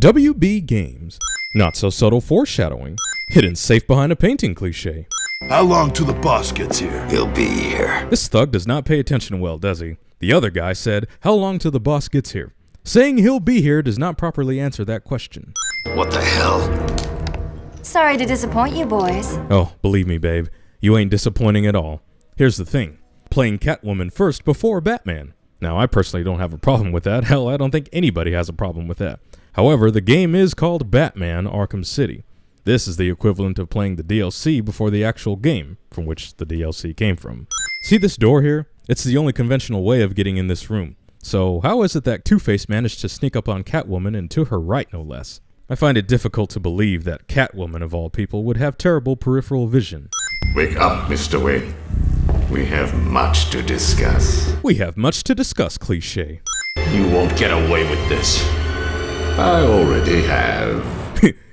WB Games. Not so subtle foreshadowing. Hidden safe behind a painting cliche. How long till the boss gets here? He'll be here. This thug does not pay attention well, does he? The other guy said, how long till the boss gets here? Saying he'll be here does not properly answer that question. What the hell? Sorry to disappoint you boys. Oh, believe me, babe, you ain't disappointing at all. Here's the thing. Playing Catwoman first before Batman. Now, I personally don't have a problem with that. Hell, I don't think anybody has a problem with that. However, the game is called Batman Arkham City. This is the equivalent of playing the DLC before the actual game, from which the DLC came from. See this door here? It's the only conventional way of getting in this room. So how is it that Two-Face managed to sneak up on Catwoman and to her right, no less? I find it difficult to believe that Catwoman, of all people, would have terrible peripheral vision. Wake up, Mr. Wayne. We have much to discuss. We have much to discuss, cliché. You won't get away with this. I already have.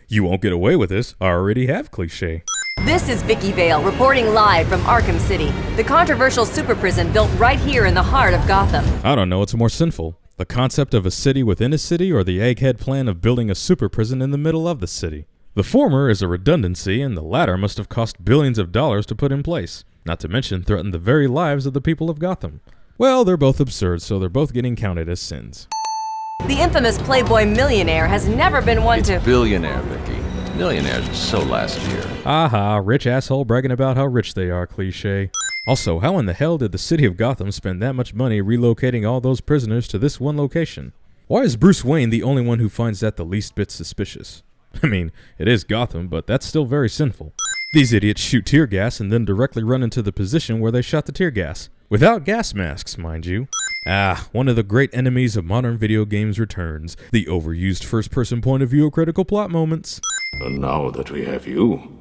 You won't get away with this. I already have, cliché. This is Vicky Vale reporting live from Arkham City, the controversial super prison built right here in the heart of Gotham. I don't know what's more sinful, the concept of a city within a city or the egghead plan of building a super prison in the middle of the city. The former is a redundancy and the latter must have cost billions of dollars to put in place, not to mention threaten the very lives of the people of Gotham. Well, they're both absurd, so they're both getting counted as sins. The infamous Playboy millionaire has never been one It's to... billionaire, Vicky. Millionaires were so last year. Aha, rich asshole bragging about how rich they are, cliché. Also, how in the hell did the city of Gotham spend that much money relocating all those prisoners to this one location? Why is Bruce Wayne the only one who finds that the least bit suspicious? I mean, it is Gotham, but that's still very sinful. These idiots shoot tear gas and then directly run into the position where they shot the tear gas. Without gas masks, mind you. Ah, one of the great enemies of modern video games returns. The overused first-person point of view of critical plot moments. And now that we have you,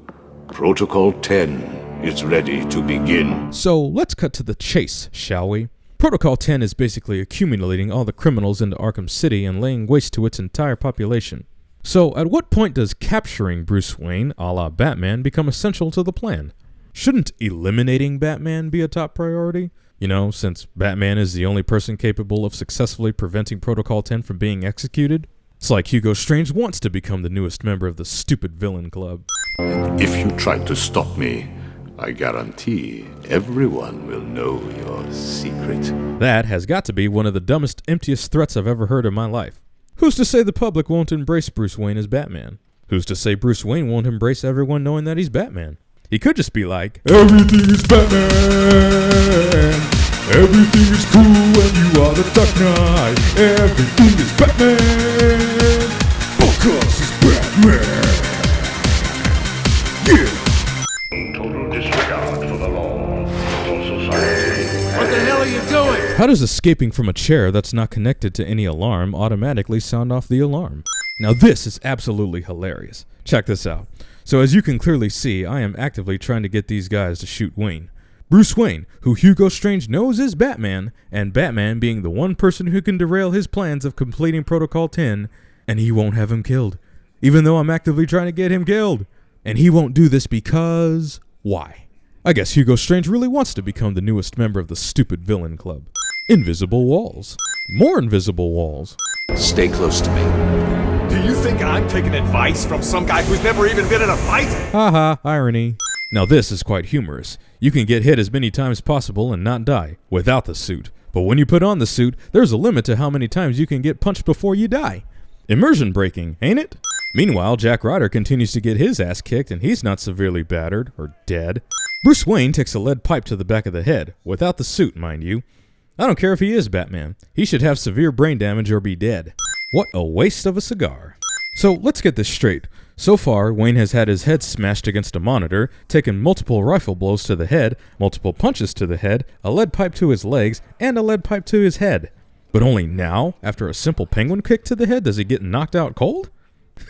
Protocol 10 is ready to begin. So, let's cut to the chase, shall we? Protocol 10 is basically accumulating all the criminals into Arkham City and laying waste to its entire population. So, at what point does capturing Bruce Wayne, a la Batman, become essential to the plan? Shouldn't eliminating Batman be a top priority? You know, since Batman is the only person capable of successfully preventing Protocol 10 from being executed? It's like Hugo Strange wants to become the newest member of the stupid villain club. If you try to stop me, I guarantee everyone will know your secret. That has got to be one of the dumbest, emptiest threats I've ever heard in my life. Who's to say the public won't embrace Bruce Wayne as Batman? Who's to say Bruce Wayne won't embrace everyone knowing that he's Batman? He could just be like, everything is Batman! Everything is cool when you are the Dark Knight! Everything is Batman! Because he's Batman! Yeah! Total disregard for the law, for society. What the hell are you doing? How does escaping from a chair that's not connected to any alarm automatically sound off the alarm? Now this is absolutely hilarious. Check this out. So as you can clearly see, I am actively trying to get these guys to shoot Wayne. Bruce Wayne, who Hugo Strange knows is Batman, and Batman being the one person who can derail his plans of completing Protocol 10, and he won't have him killed. Even though I'm actively trying to get him killed. And he won't do this because... why? I guess Hugo Strange really wants to become the newest member of the stupid villain club. Invisible walls. More invisible walls. Stay close to me. Do you think I'm taking advice from some guy who's never even been in a fight? Haha, irony. Now this is quite humorous. You can get hit as many times possible and not die, without the suit. But when you put on the suit, there's a limit to how many times you can get punched before you die. Immersion breaking, ain't it? Meanwhile, Jack Ryder continues to get his ass kicked and he's not severely battered, or dead. Bruce Wayne takes a lead pipe to the back of the head, without the suit, mind you. I don't care if he is Batman. He should have severe brain damage or be dead. What a waste of a cigar. So let's get this straight. So far, Wayne has had his head smashed against a monitor, taken multiple rifle blows to the head, multiple punches to the head, a lead pipe to his legs, and a lead pipe to his head. But only now, after a simple penguin kick to the head, does he get knocked out cold?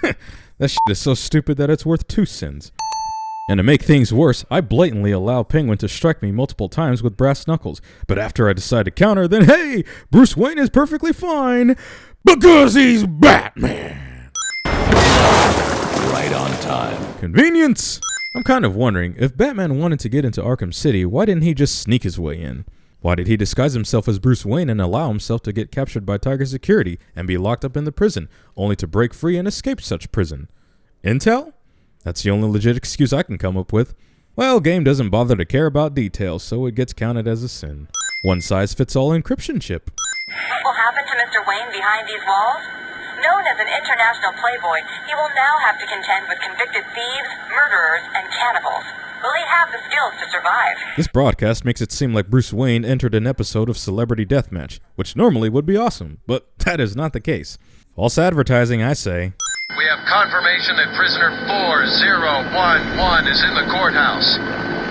That shit is so stupid that it's worth 2 sins. And to make things worse, I blatantly allow Penguin to strike me multiple times with brass knuckles. But after I decide to counter, then hey, Bruce Wayne is perfectly fine. Because he's Batman! Right on time. Convenience! I'm kind of wondering, if Batman wanted to get into Arkham City, why didn't he just sneak his way in? Why did he disguise himself as Bruce Wayne and allow himself to get captured by Tiger Security and be locked up in the prison, only to break free and escape such prison? Intel? That's the only legit excuse I can come up with. Well, game doesn't bother to care about details, so it gets counted as a sin. One-size-fits-all encryption chip. What will happen to Mr. Wayne behind these walls? Known as an international playboy, he will now have to contend with convicted thieves, murderers, and cannibals. Will he have the skills to survive? This broadcast makes it seem like Bruce Wayne entered an episode of Celebrity Deathmatch, which normally would be awesome, but that is not the case. False advertising, I say. We have confirmation that prisoner 4011 is in the courthouse.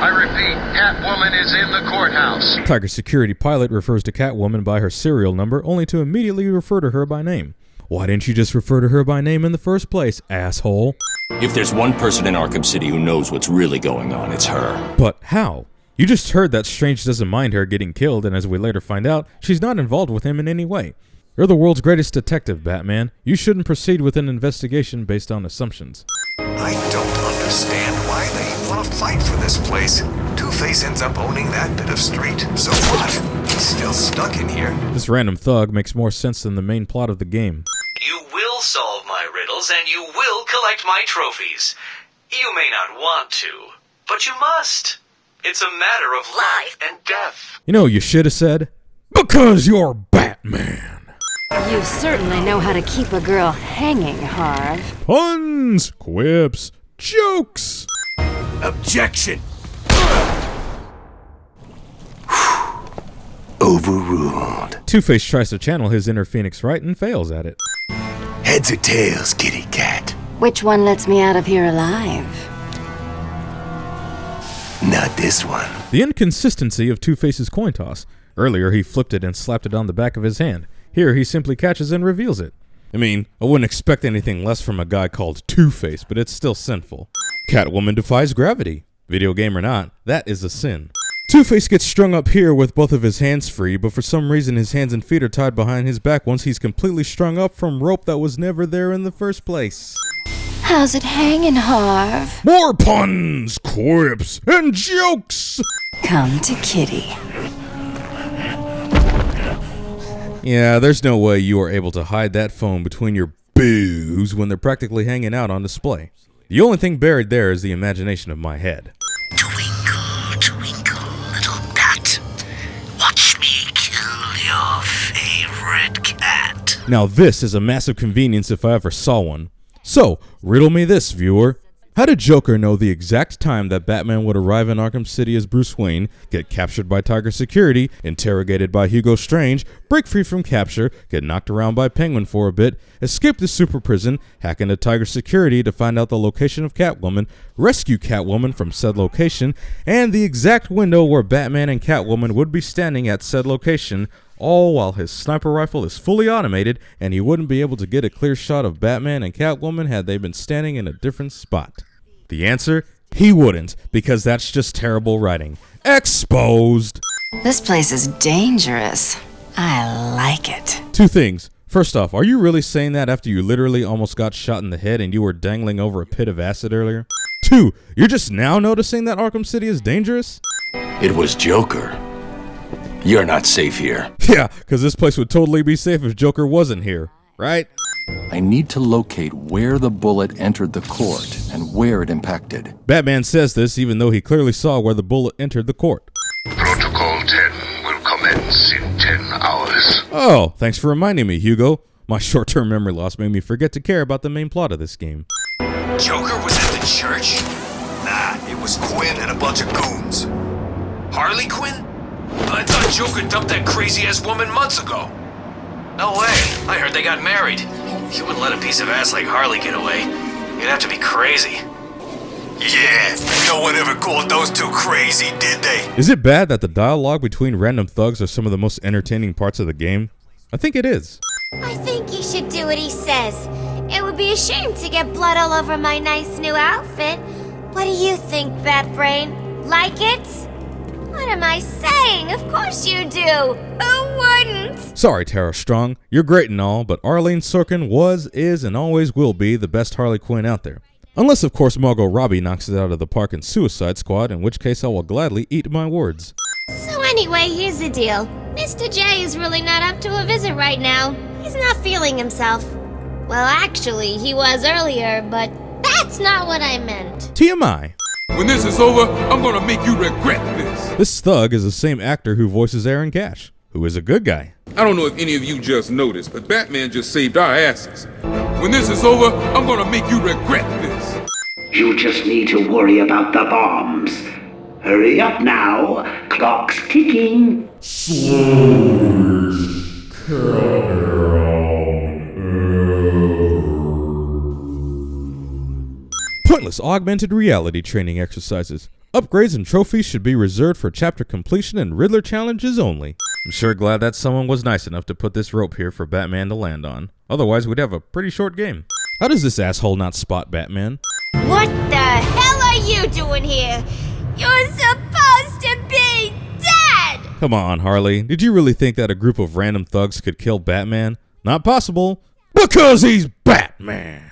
I repeat, Catwoman is in the courthouse. Tiger Security pilot refers to Catwoman by her serial number, only to immediately refer to her by name. Why didn't you just refer to her by name in the first place, asshole? If there's one person in Arkham City who knows what's really going on, it's her. But how? You just heard that Strange doesn't mind her getting killed, and as we later find out, she's not involved with him in any way. You're the world's greatest detective, Batman. You shouldn't proceed with an investigation based on assumptions. I don't understand why they want to fight for this place. Two-Face ends up owning that bit of street. So what? He's still stuck in here. This random thug makes more sense than the main plot of the game. You will solve my riddles and you will collect my trophies. You may not want to, but you must. It's a matter of life and death. You know what you should have said? Because you're Batman. You certainly know how to keep a girl hanging, Harv. Puns, quips, jokes. Objection. Overruled. Two-Face tries to channel his inner Phoenix Wright and fails at it. Heads or tails, kitty cat? Which one lets me out of here alive? Not this one. The inconsistency of Two-Face's coin toss. Earlier, he flipped it and slapped it on the back of his hand. Here, he simply catches and reveals it. I mean, I wouldn't expect anything less from a guy called Two-Face, but it's still sinful. Catwoman defies gravity. Video game or not, that is a sin. Two-Face gets strung up here with both of his hands free, but for some reason his hands and feet are tied behind his back once he's completely strung up from rope that was never there in the first place. How's it hanging, Harv? More puns, quips, and jokes! Come to Kitty. Yeah, there's no way you are able to hide that phone between your boos when they're practically hanging out on display. The only thing buried there is the imagination of my head. Twinkle, twinkle, little bat. Watch me kill your favorite cat. Now this is a massive convenience if I ever saw one. So, riddle me this, viewer. How did Joker know the exact time that Batman would arrive in Arkham City as Bruce Wayne, get captured by Tiger Security, interrogated by Hugo Strange, break free from capture, get knocked around by Penguin for a bit, escape the super prison, hack into Tiger Security to find out the location of Catwoman, rescue Catwoman from said location, and the exact window where Batman and Catwoman would be standing at said location, all while his sniper rifle is fully automated and he wouldn't be able to get a clear shot of Batman and Catwoman had they been standing in a different spot? The answer? He wouldn't, because that's just terrible writing. Exposed! This place is dangerous. I like it. Two things. First off, are you really saying that after you literally almost got shot in the head and you were dangling over a pit of acid earlier? Two, you're just now noticing that Arkham City is dangerous? It was Joker. You're not safe here. Yeah, because this place would totally be safe if Joker wasn't here, right? I need to locate where the bullet entered the court and where it impacted. Batman says this even though he clearly saw where the bullet entered the court. Protocol 10 will commence in 10 hours. Oh, thanks for reminding me, Hugo. My short-term memory loss made me forget to care about the main plot of this game. Joker was at the church? Nah, it was Quinn and a bunch of goons. Harley Quinn? I thought Joker dumped that crazy-ass woman months ago. No way. I heard they got married. You wouldn't let a piece of ass like Harley get away. You'd have to be crazy. Yeah, no one ever called those two crazy, did they? Is it bad that the dialogue between random thugs are some of the most entertaining parts of the game? I think it is. I think you should do what he says. It would be a shame to get blood all over my nice new outfit. What do you think, Batbrain? Like it? What am I saying? Of course you do. Who wouldn't? Sorry, Tara Strong. You're great and all, but Arlene Sorkin was, is, and always will be the best Harley Quinn out there. Unless, of course, Margot Robbie knocks it out of the park in Suicide Squad, in which case I will gladly eat my words. So anyway, Anyway, here's the deal. Mr. J is really not up to a visit right now. He's not feeling himself. Well, actually, he was earlier, but that's not what I meant. TMI. When this is over, I'm gonna make you regret this. This thug is the same actor who voices Aaron Cash, who is a good guy. I don't know if any of you just noticed, but Batman just saved our asses. When this is over, I'm gonna make you regret this. You just need to worry about the bombs. Hurry up now. Clock's ticking. Pointless augmented reality training exercises. Upgrades and trophies should be reserved for chapter completion and Riddler challenges only. I'm sure glad that someone was nice enough to put this rope here for Batman to land on. Otherwise, we'd have a pretty short game. How does this asshole not spot Batman? What the hell are you doing here? You're supposed to be dead! Come on, Harley. Did you really think that a group of random thugs could kill Batman? Not possible. Because he's Batman!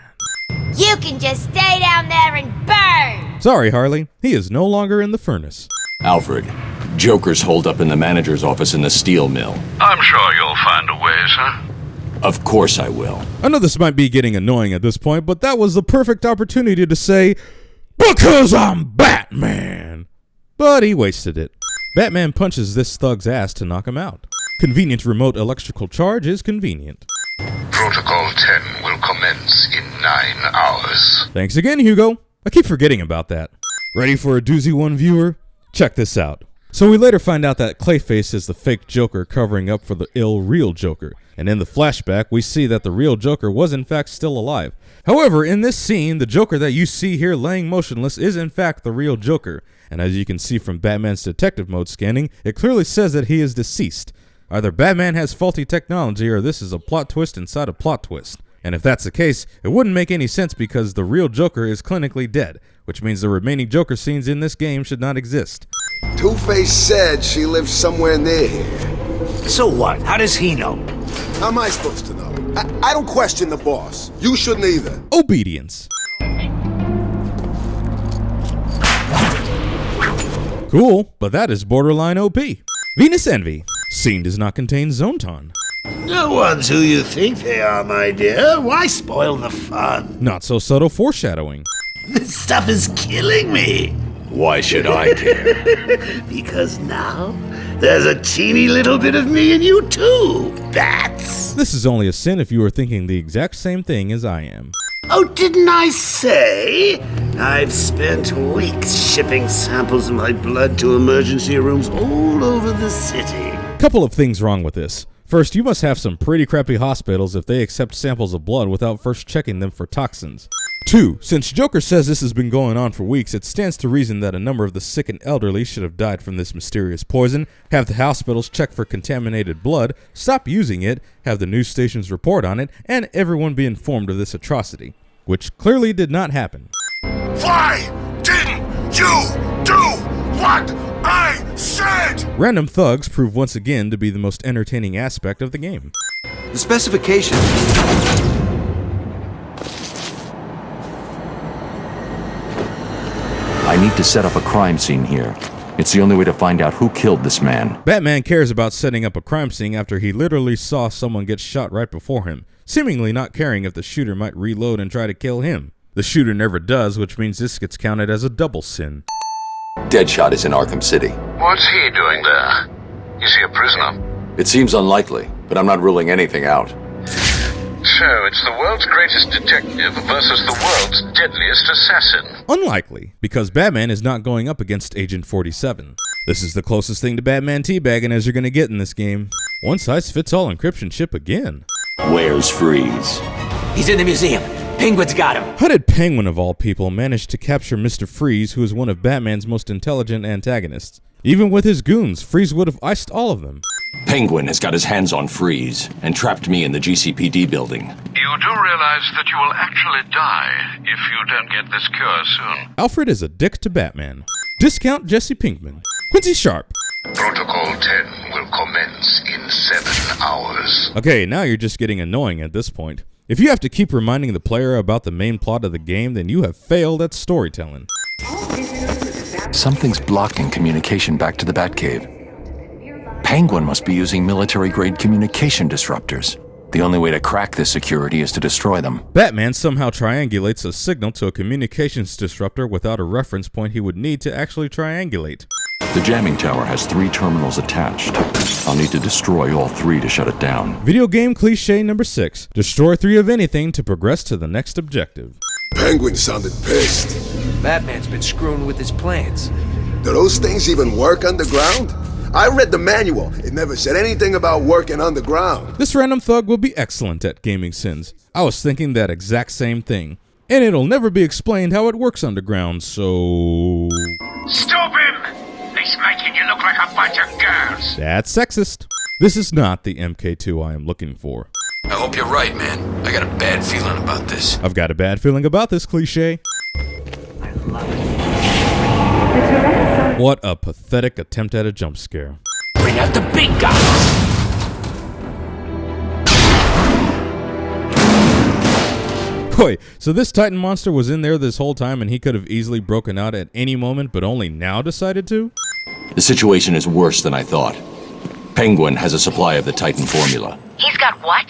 You can just stay down there and burn! Sorry, Harley. He is no longer in the furnace. Alfred, Joker's holed up in the manager's office in the steel mill. I'm sure you'll find a way, sir. Of course I will. I know this might be getting annoying at this point, but that was the perfect opportunity to say, because I'm Batman! But he wasted it. Batman punches this thug's ass to knock him out. Convenient remote electrical charge is convenient. Protocol 10 will commence in 9 hours. Thanks again, Hugo. I keep forgetting about that. Ready for a doozy one, viewer? Check this out. So we later find out that Clayface is the fake Joker covering up for the real Joker. And in the flashback, we see that the real Joker was in fact still alive. However, in this scene, the Joker that you see here laying motionless is in fact the real Joker. And as you can see from Batman's detective mode scanning, it clearly says that he is deceased. Either Batman has faulty technology or this is a plot twist inside a plot twist. And if that's the case, it wouldn't make any sense because the real Joker is clinically dead, which means the remaining Joker scenes in this game should not exist. Two-Face said she lives somewhere near here. So what? How does he know? How am I supposed to know? I don't question the boss. You shouldn't either. Obedience. Cool, but that is borderline OP. Venus Envy. Scene does not contain Zonton. The ones who you think they are, my dear. Why spoil the fun? Not so subtle foreshadowing. This stuff is killing me. Why should I care? Because now there's a teeny little bit of me in you too, Bats. This is only a sin if you are thinking the exact same thing as I am. Oh, didn't I say? I've spent weeks shipping samples of my blood to emergency rooms all over the city. Couple of things wrong with this. First, you must have some pretty crappy hospitals if they accept samples of blood without first checking them for toxins. 2. Since Joker says this has been going on for weeks, it stands to reason that a number of the sick and elderly should have died from this mysterious poison, have the hospitals check for contaminated blood, stop using it, have the news stations report on it, and everyone be informed of this atrocity, which clearly did not happen. Why didn't you do what I said? Random thugs prove once again to be the most entertaining aspect of the game. The specifications... I need to set up a crime scene here. It's the only way to find out who killed this man. Batman cares about setting up a crime scene after he literally saw someone get shot right before him, seemingly not caring if the shooter might reload and try to kill him. The shooter never does, which means this gets counted as a double sin. Deadshot is in Arkham City. What's he doing there? Is he a prisoner? It seems unlikely, but I'm not ruling anything out. So, it's the world's greatest detective versus the world's deadliest assassin. Unlikely, because Batman is not going up against Agent 47. This is the closest thing to Batman teabagging as you're going to get in this game. One-size-fits-all encryption chip again. Where's Freeze? He's in the museum. Penguin's got him. How did Penguin, of all people, manage to capture Mr. Freeze, who is one of Batman's most intelligent antagonists? Even with his goons, Freeze would have iced all of them. Penguin has got his hands on Freeze and trapped me in the GCPD building. You do realize that you will actually die if you don't get this cure soon. Alfred is a dick to Batman. Discount Jesse Pinkman. Quincy Sharp. Protocol 10 will commence in 7 hours. Okay, now you're just getting annoying at this point. If you have to keep reminding the player about the main plot of the game, then you have failed at storytelling. Something's blocking communication back to the Batcave. Penguin must be using military-grade communication disruptors. The only way to crack this security is to destroy them. Batman somehow triangulates a signal to a communications disruptor without a reference point he would need to actually triangulate. The jamming tower has 3 terminals attached. I'll need to destroy all 3 to shut it down. Video game cliche number 6. Destroy 3 of anything to progress to the next objective. Penguin sounded pissed. Batman's been screwing with his plans. Do those things even work underground? I read the manual. It never said anything about working underground. This random thug will be excellent at GamingSins. I was thinking that exact same thing. And it'll never be explained how it works underground, so... Stop him! He's making you look like a bunch of girls. That's sexist. This is not the MK2 I am looking for. I hope you're right, man. I got a bad feeling about this. I've got a bad feeling about this cliche. What a pathetic attempt at a jump scare. Bring out the big guns! Wait, so this Titan monster was in there this whole time and he could have easily broken out at any moment but only now decided to? The situation is worse than I thought. Penguin has a supply of the Titan formula. He's got what?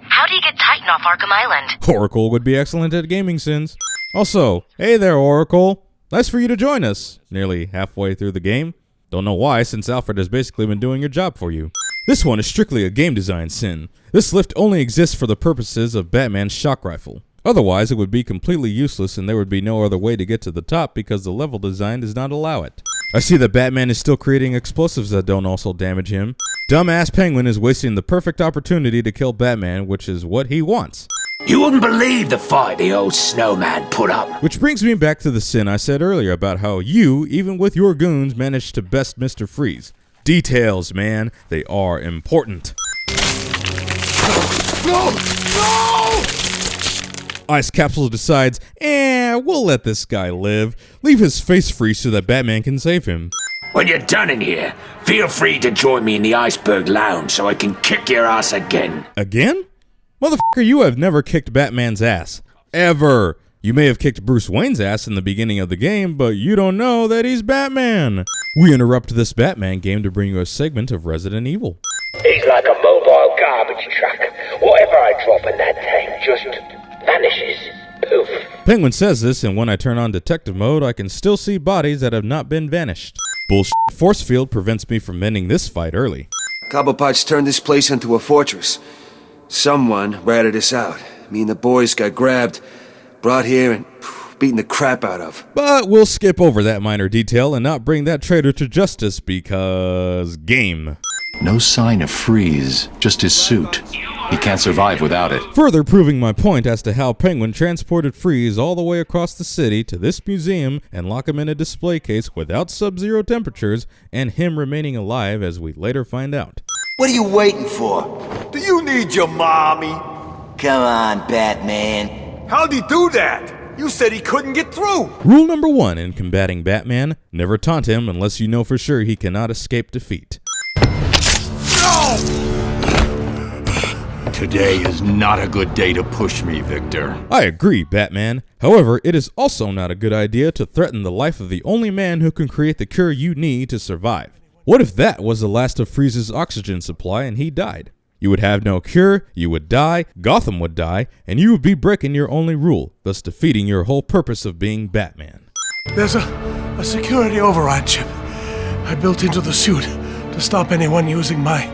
How do you get Titan off Arkham Island? Oracle would be excellent at GamingSins. Also, hey there, Oracle. Nice for you to join us, nearly halfway through the game. Don't know why, since Alfred has basically been doing your job for you. This one is strictly a game design sin. This lift only exists for the purposes of Batman's shock rifle. Otherwise, it would be completely useless and there would be no other way to get to the top because the level design does not allow it. I see that Batman is still creating explosives that don't also damage him. Dumbass Penguin is wasting the perfect opportunity to kill Batman, which is what he wants. You wouldn't believe the fight the old snowman put up. Which brings me back to the sin I said earlier about how you, even with your goons, managed to best Mr. Freeze. Details, man. They are important. No! No! Ice Capsule decides, we'll let this guy live. Leave his face free so that Batman can save him. When you're done in here, feel free to join me in the Iceberg Lounge so I can kick your ass again. Again? Motherfucker, you have never kicked Batman's ass. Ever. You may have kicked Bruce Wayne's ass in the beginning of the game, but you don't know that he's Batman. We interrupt this Batman game to bring you a segment of Resident Evil. He's like a mobile garbage truck. Whatever I drop in that tank just vanishes. Poof. Penguin says this, and when I turn on detective mode, I can still see bodies that have not been vanished. Bullshit force field prevents me from ending this fight early. Cobblepot's turned this place into a fortress. Someone ratted us out. Me and the boys got grabbed, brought here, and beaten the crap out of. But we'll skip over that minor detail and not bring that traitor to justice because game. No sign of Freeze, just his suit. He can't survive without it. Further proving my point as to how Penguin transported Freeze all the way across the city to this museum and lock him in a display case without sub-zero temperatures and him remaining alive as we later find out. What are you waiting for? Do you need your mommy? Come on, Batman. How'd he do that? You said he couldn't get through. Rule number 1 in combating Batman, never taunt him unless you know for sure he cannot escape defeat. No! Today is not a good day to push me, Victor. I agree, Batman. However, it is also not a good idea to threaten the life of the only man who can create the cure you need to survive. What if that was the last of Freeze's oxygen supply and he died? You would have no cure, you would die, Gotham would die, and you would be breaking your only rule, thus defeating your whole purpose of being Batman. There's a security override chip I built into the suit to stop anyone using my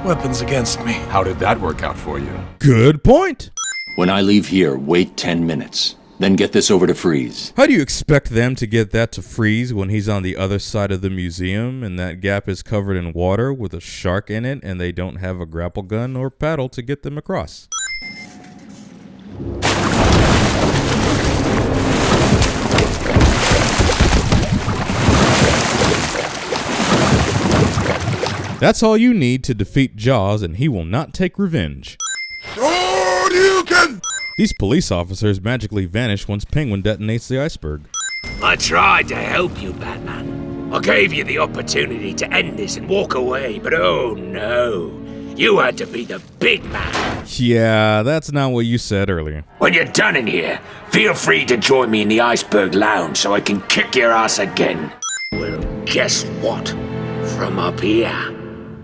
weapons against me. How did that work out for you? Good point. When I leave here, wait 10 minutes. Then get this over to Freeze. How do you expect them to get that to Freeze when he's on the other side of the museum and that gap is covered in water with a shark in it and they don't have a grapple gun or paddle to get them across? That's all you need to defeat Jaws and he will not take revenge. These police officers magically vanish once Penguin detonates the iceberg. I tried to help you, Batman. I gave you the opportunity to end this and walk away, but oh no. You had to be the big man. Yeah, that's not what you said earlier. When you're done in here, feel free to join me in the Iceberg Lounge so I can kick your ass again. Well, guess what? From up here,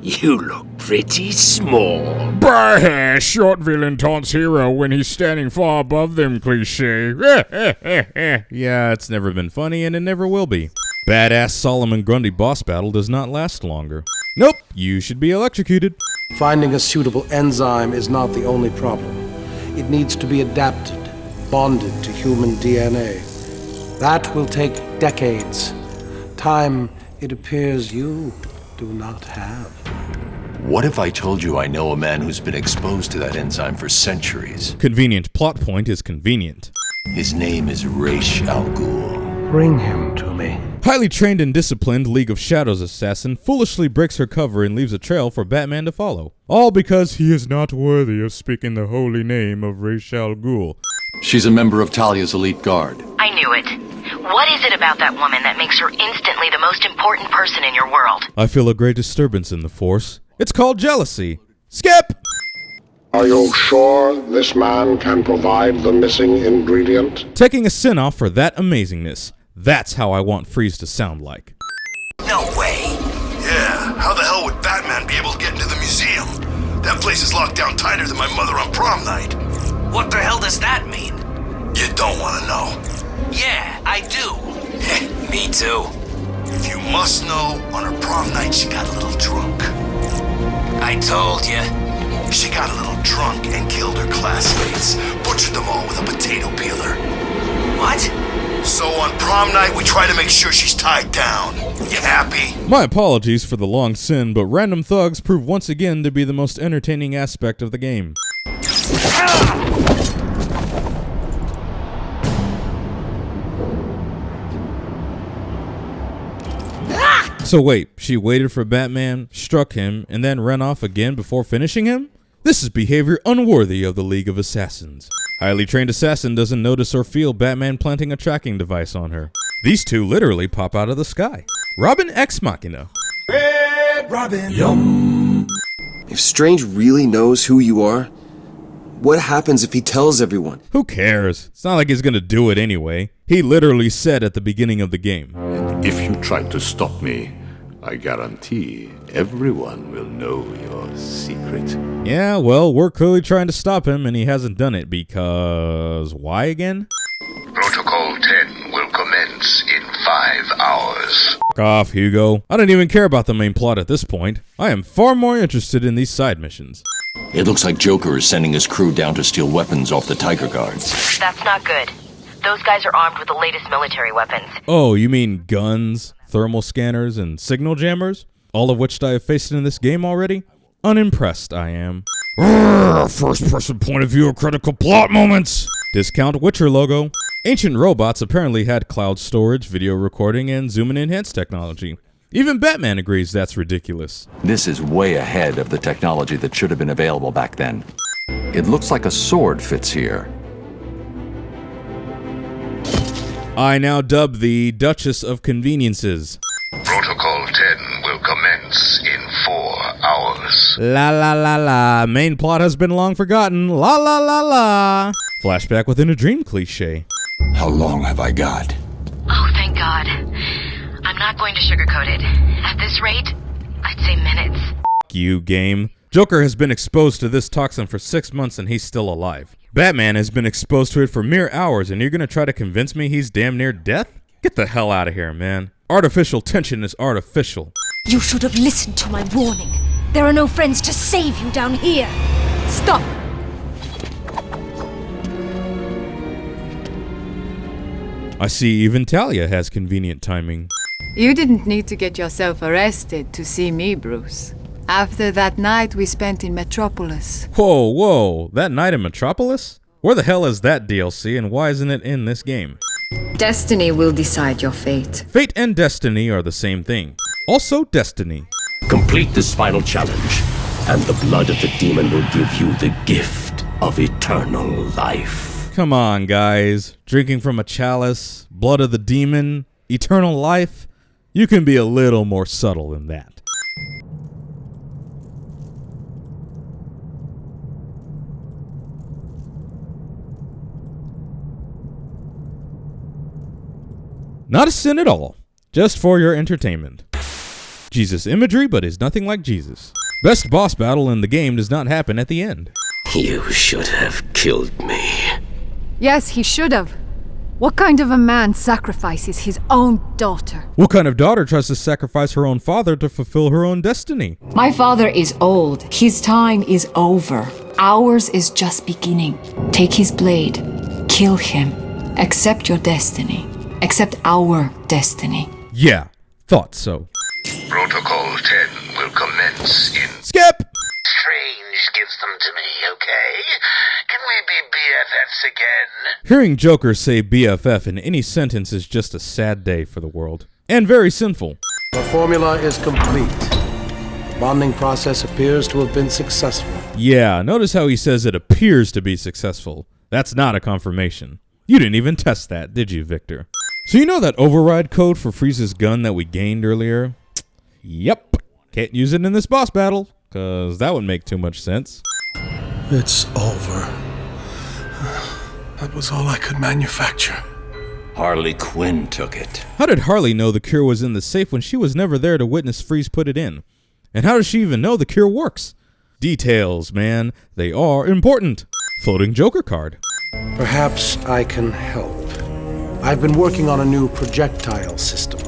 You look pretty small. Bah, short villain taunts hero when he's standing far above them cliche. Yeah, it's never been funny and it never will be. Badass Solomon Grundy boss battle does not last longer. Nope, you should be electrocuted. Finding a suitable enzyme is not the only problem. It needs to be adapted, bonded to human DNA. That will take decades. Time, it appears you do not have. What if I told you I know a man who's been exposed to that enzyme for centuries? Convenient plot point is convenient. His name is Ra's al Ghul. Bring him to me. Highly trained and disciplined League of Shadows assassin foolishly breaks her cover and leaves a trail for Batman to follow. All because he is not worthy of speaking the holy name of Ra's al Ghul. She's a member of Talia's elite guard. I knew it. What is it about that woman that makes her instantly the most important person in your world? I feel a great disturbance in the Force. It's called jealousy. Skip! Are you sure this man can provide the missing ingredient? Taking a sin off for that amazingness. That's how I want Freeze to sound like. No way. Yeah, how the hell would Batman be able to get into the museum? That place is locked down tighter than my mother on prom night. What the hell does that mean? You don't want to know. Yeah, I do. Me too. If you must know, on her prom night she got a little drunk. I told you. She got a little drunk and killed her classmates. Butchered them all with a potato peeler. What? So on prom night, we try to make sure she's tied down. You happy? My apologies for the long sin, but random thugs prove once again to be the most entertaining aspect of the game. So wait, she waited for Batman, struck him, and then ran off again before finishing him? This is behavior unworthy of the League of Assassins. Highly trained assassin doesn't notice or feel Batman planting a tracking device on her. These two literally pop out of the sky. Robin Ex Machina. Red Robin. Yum. If Strange really knows who you are, what happens if he tells everyone? Who cares? It's not like he's gonna do it anyway. He literally said at the beginning of the game. If you try to stop me, I guarantee everyone will know your secret. Yeah, well, we're clearly trying to stop him, and he hasn't done it because... why again? Protocol 10 will commence in 5 hours. Fuck off, Hugo. I don't even care about the main plot at this point. I am far more interested in these side missions. It looks like Joker is sending his crew down to steal weapons off the Tiger Guards. That's not good. Those guys are armed with the latest military weapons. Oh, you mean guns, thermal scanners, and signal jammers? All of which I have faced in this game already? Unimpressed, I am. First-person point of view of critical plot moments! Discount Witcher logo. Ancient robots apparently had cloud storage, video recording, and zoom and enhance technology. Even Batman agrees that's ridiculous. This is way ahead of the technology that should have been available back then. It looks like a sword fits here. I now dub the Duchess of Conveniences. Protocol 10 will commence in 4 hours. La la la la. Main plot has been long forgotten. La la la la. Flashback within a dream cliche. How long have I got? Oh, thank God. I'm not going to sugarcoat it. At this rate, I'd say minutes. F*** you, game. Joker has been exposed to this toxin for 6 months and he's still alive. Batman has been exposed to it for mere hours and you're gonna try to convince me he's damn near death? Get the hell out of here, man. Artificial tension is artificial. You should have listened to my warning. There are no friends to save you down here. Stop! I see even Talia has convenient timing. You didn't need to get yourself arrested to see me, Bruce. After that night we spent in Metropolis. Whoa, whoa, that night in Metropolis? Where the hell is that DLC and why isn't it in this game? Destiny will decide your fate. Fate and destiny are the same thing. Also destiny. Complete this final challenge, and the blood of the demon will give you the gift of eternal life. Come on, guys. Drinking from a chalice, blood of the demon, eternal life. You can be a little more subtle than that. Not a sin at all, just for your entertainment. Jesus imagery, but is nothing like Jesus. Best boss battle in the game does not happen at the end. You should have killed me. Yes, he should have. What kind of a man sacrifices his own daughter? What kind of daughter tries to sacrifice her own father to fulfill her own destiny? My father is old. His time is over. Ours is just beginning. Take his blade. Kill him. Accept your destiny. Accept our destiny. Yeah, thought so. Protocol 10 will commence in... Skip! Strange gives them to me, okay? Can we be BFFs again? Hearing Joker say BFF in any sentence is just a sad day for the world. And very sinful. The formula is complete. The bonding process appears to have been successful. Yeah, notice how he says it appears to be successful. That's not a confirmation. You didn't even test that, did you, Victor? So you know that override code for Freeze's gun that we gained earlier? Yep. Can't use it in this boss battle, because that would make too much sense. It's over. That was all I could manufacture. Harley Quinn took it. How did Harley know the cure was in the safe when she was never there to witness Freeze put it in? And how does she even know the cure works? Details, man. They are important. Floating Joker card. Perhaps I can help. I've been working on a new projectile system.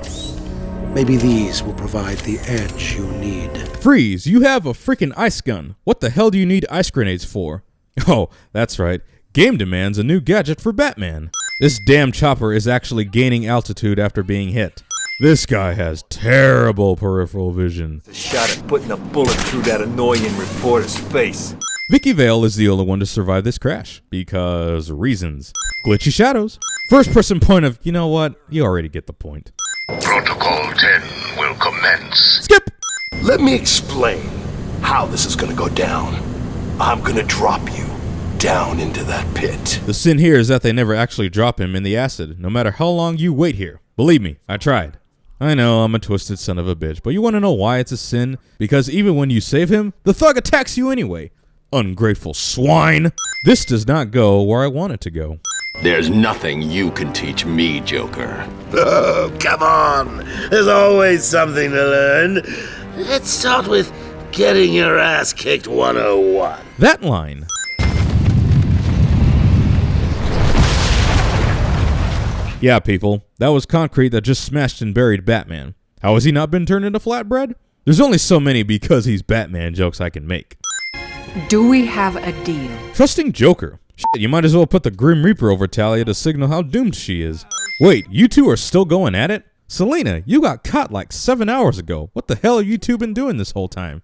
Maybe these will provide the edge you need. Freeze, you have a freaking ice gun. What the hell do you need ice grenades for? Oh, that's right. Game demands a new gadget for Batman. This damn chopper is actually gaining altitude after being hit. This guy has terrible peripheral vision. A shot at putting a bullet through that annoying reporter's face. Vicky Vale is the only one to survive this crash, because reasons. Glitchy shadows. First person point of, you know what, you already get the point. Protocol 10 will commence. Skip! Let me explain how this is gonna go down. I'm gonna drop you down into that pit. The sin here is that they never actually drop him in the acid, no matter how long you wait here. Believe me, I tried. I know I'm a twisted son of a bitch, but you want to know why it's a sin? Because even when you save him, the thug attacks you anyway. Ungrateful swine. This does not go where I want it to go. There's nothing you can teach me, Joker. Oh, come on. There's always something to learn. Let's start with getting your ass kicked 101. That line. Yeah, people, that was concrete that just smashed and buried Batman. How has he not been turned into flatbread? There's only so many because he's Batman jokes I can make. Do we have a deal? Trusting Joker. Shit, you might as well put the Grim Reaper over Talia to signal how doomed she is. Wait, you two are still going at it? Selena, you got caught like 7 hours ago. What the hell have you two been doing this whole time?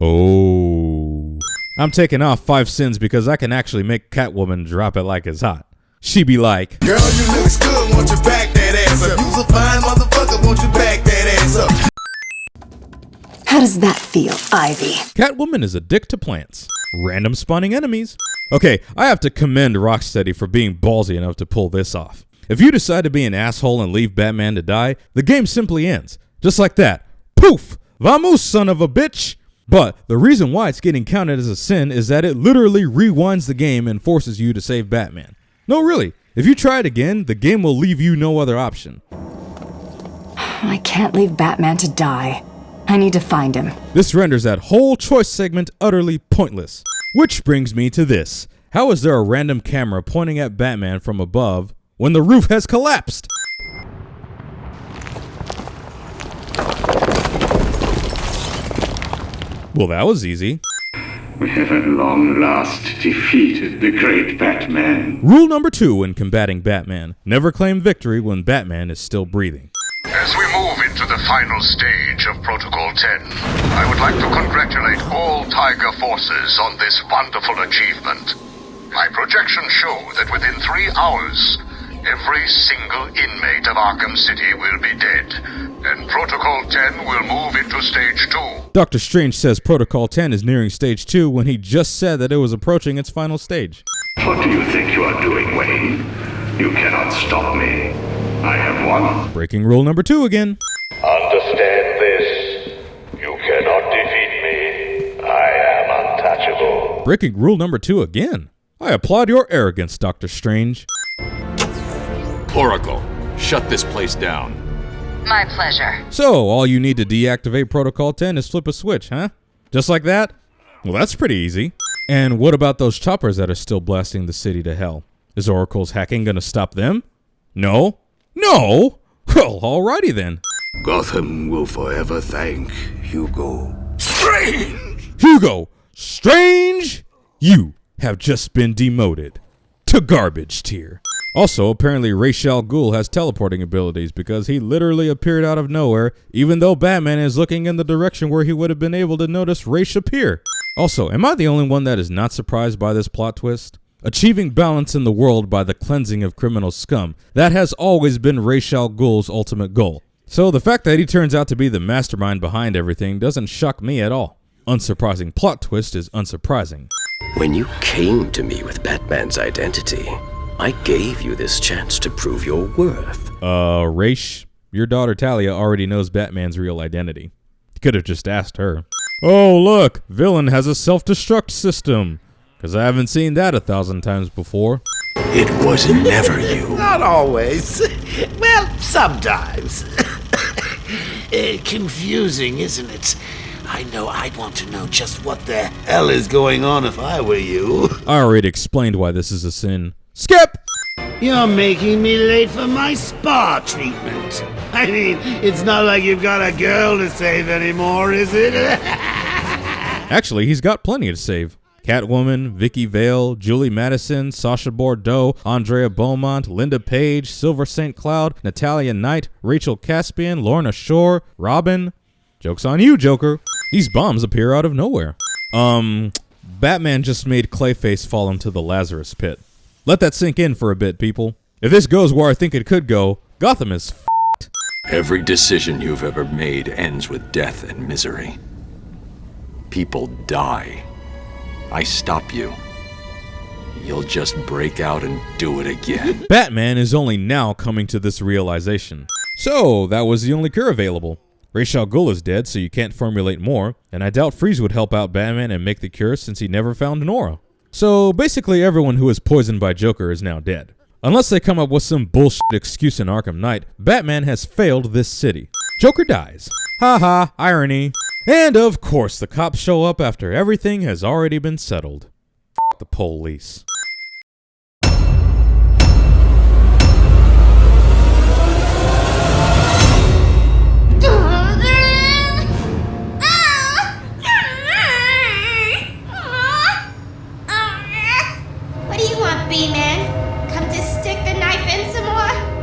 Oh. I'm taking off 5 sins because I can actually make Catwoman drop it like it's hot. She be like, girl, you looks good, won't you back that ass up? You's a fine motherfucker, won't you back that ass up? How does that feel, Ivy? Catwoman is a dick to plants. Random spawning enemies. Okay, I have to commend Rocksteady for being ballsy enough to pull this off. If you decide to be an asshole and leave Batman to die, the game simply ends. Just like that. Poof! Vamos, son of a bitch! But the reason why it's getting counted as a sin is that it literally rewinds the game and forces you to save Batman. No, really. If you try it again, the game will leave you no other option. I can't leave Batman to die. I need to find him. This renders that whole choice segment utterly pointless. Which brings me to this. How is there a random camera pointing at Batman from above when the roof has collapsed? Well, that was easy. We have at long last defeated the great Batman. Rule number 2 when combating Batman. Never claim victory when Batman is still breathing. As we move into the final stage of Protocol 10, I would like to congratulate all Tiger forces on this wonderful achievement. My projections show that within 3 hours, every single inmate of Arkham City will be dead, and Protocol 10 will move into Stage 2. Dr. Strange says Protocol 10 is nearing Stage 2 when he just said that it was approaching its final stage. What do you think you are doing, Wayne? You cannot stop me. I have won. Breaking rule number 2 again. Understand this. You cannot defeat me. I am untouchable. Breaking rule number 2 again. I applaud your arrogance, Dr. Strange. Oracle, shut this place down. My pleasure. So, all you need to deactivate Protocol 10 is flip a switch, huh? Just like that? Well, that's pretty easy. And what about those choppers that are still blasting the city to hell? Is Oracle's hacking gonna stop them? No? No? Well, alrighty then. Gotham will forever thank Hugo Strange. Hugo Strange, you have just been demoted to garbage tier. Also, apparently Ra's al Ghul has teleporting abilities because he literally appeared out of nowhere, even though Batman is looking in the direction where he would have been able to notice Ra's appear. Also, am I the only one that is not surprised by this plot twist? Achieving balance in the world by the cleansing of criminal scum. That has always been Ra's al Ghul's ultimate goal. So the fact that he turns out to be the mastermind behind everything doesn't shock me at all. Unsurprising plot twist is unsurprising. When you came to me with Batman's identity, I gave you this chance to prove your worth. Ra's, your daughter Talia already knows Batman's real identity. You could have just asked her. Oh look, villain has a self-destruct system. Cause I haven't seen that 1,000 times before. It was never you. Not always. Well, sometimes. Confusing, isn't it? I know I'd want to know just what the hell is going on if I were you. I already explained why this is a sin. Skip! You're making me late for my spa treatment. I mean, it's not like you've got a girl to save anymore, is it? Actually, he's got plenty to save. Catwoman, Vicky Vale, Julie Madison, Sasha Bordeaux, Andrea Beaumont, Linda Page, Silver St. Cloud, Natalia Knight, Rachel Caspian, Lorna Shore, Robin. Joke's on you, Joker. These bombs appear out of nowhere. Batman just made Clayface fall into the Lazarus pit. Let that sink in for a bit, people. If this goes where I think it could go, Gotham is f***ed. Every decision you've ever made ends with death and misery. People die. I stop you. You'll just break out and do it again. Batman is only now coming to this realization. So, that was the only cure available. Ra's al Ghul is dead, so you can't formulate more, and I doubt Freeze would help out Batman and make the cure since he never found Nora. So, basically everyone who is poisoned by Joker is now dead. Unless they come up with some bullshit excuse in Arkham Knight, Batman has failed this city. Joker dies. Haha, irony. And of course the cops show up after everything has already been settled. F*** the police. What do you want, B-Man? Come to stick the knife in some more?